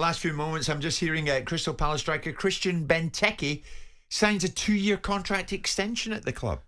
Last few moments, I'm just hearing Crystal Palace striker Christian Benteke signs a 2-year contract extension at the club.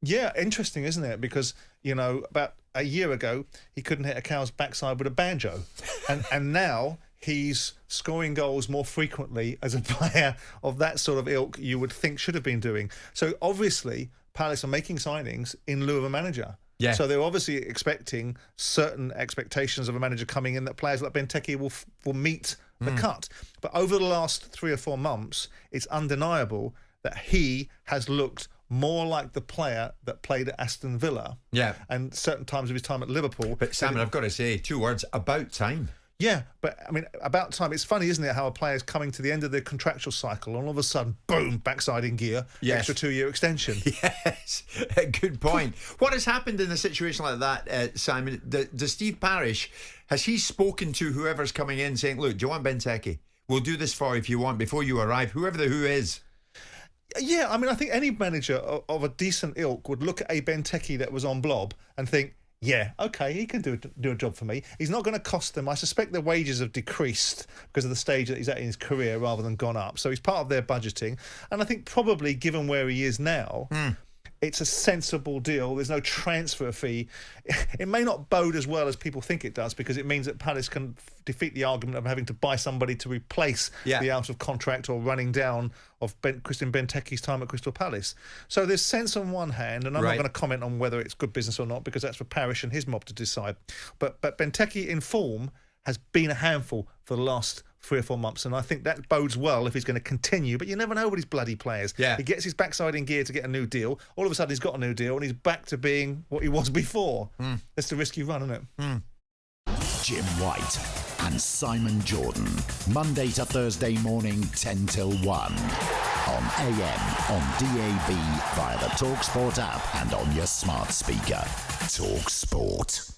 Yeah, interesting, isn't it? Because, you know, about a year ago, he couldn't hit a cow's backside with a banjo. and now he's scoring goals more frequently as a player of that sort of ilk you would think should have been doing. So obviously, Palace are making signings in lieu of a manager. Yeah. So they're obviously expecting certain expectations of a manager coming in that players like Benteke will meet the cut. But over the last 3 or 4 months, it's undeniable that he has looked more like the player that played at Aston Villa. Yeah. And certain times of his time at Liverpool. But Simon, I've got to say 2 words, about time. Yeah, but I mean, about time. It's funny, isn't it, how a player's coming to the end of their contractual cycle and all of a sudden, boom, backside in gear, Yes. extra 2-year extension. Yes, good point. What has happened in a situation like that, Simon? Does Steve Parish, has he spoken to whoever's coming in saying, look, do you want Benteke? We'll do this for you if you want before you arrive, whoever the who is. Yeah, I mean, I think any manager of a decent ilk would look at a Benteke that was on Blob and think, yeah, okay, he can do a job for me. He's not going to cost them. I suspect their wages have decreased because of the stage that he's at in his career rather than gone up. So he's part of their budgeting. And I think probably, given where he is now, it's a sensible deal. There's no transfer fee. It may not bode as well as people think it does because it means that Palace can defeat the argument of having to buy somebody to replace the out of contract or running down of Christian Benteke's time at Crystal Palace. So there's sense on one hand, and I'm not going to comment on whether it's good business or not because that's for Parish and his mob to decide. But Benteke in form has been a handful for the last 3 or 4 months, and I think that bodes well if he's going to continue. But you never know with these bloody players. Yeah. He gets his backside in gear to get a new deal. All of a sudden, he's got a new deal, and he's back to being what he was before. That's the risk you run, isn't it? Jim White and Simon Jordan, Monday to Thursday morning, 10 till 1. On AM, on DAB, via the talkSPORT app, and on your smart speaker. talkSPORT.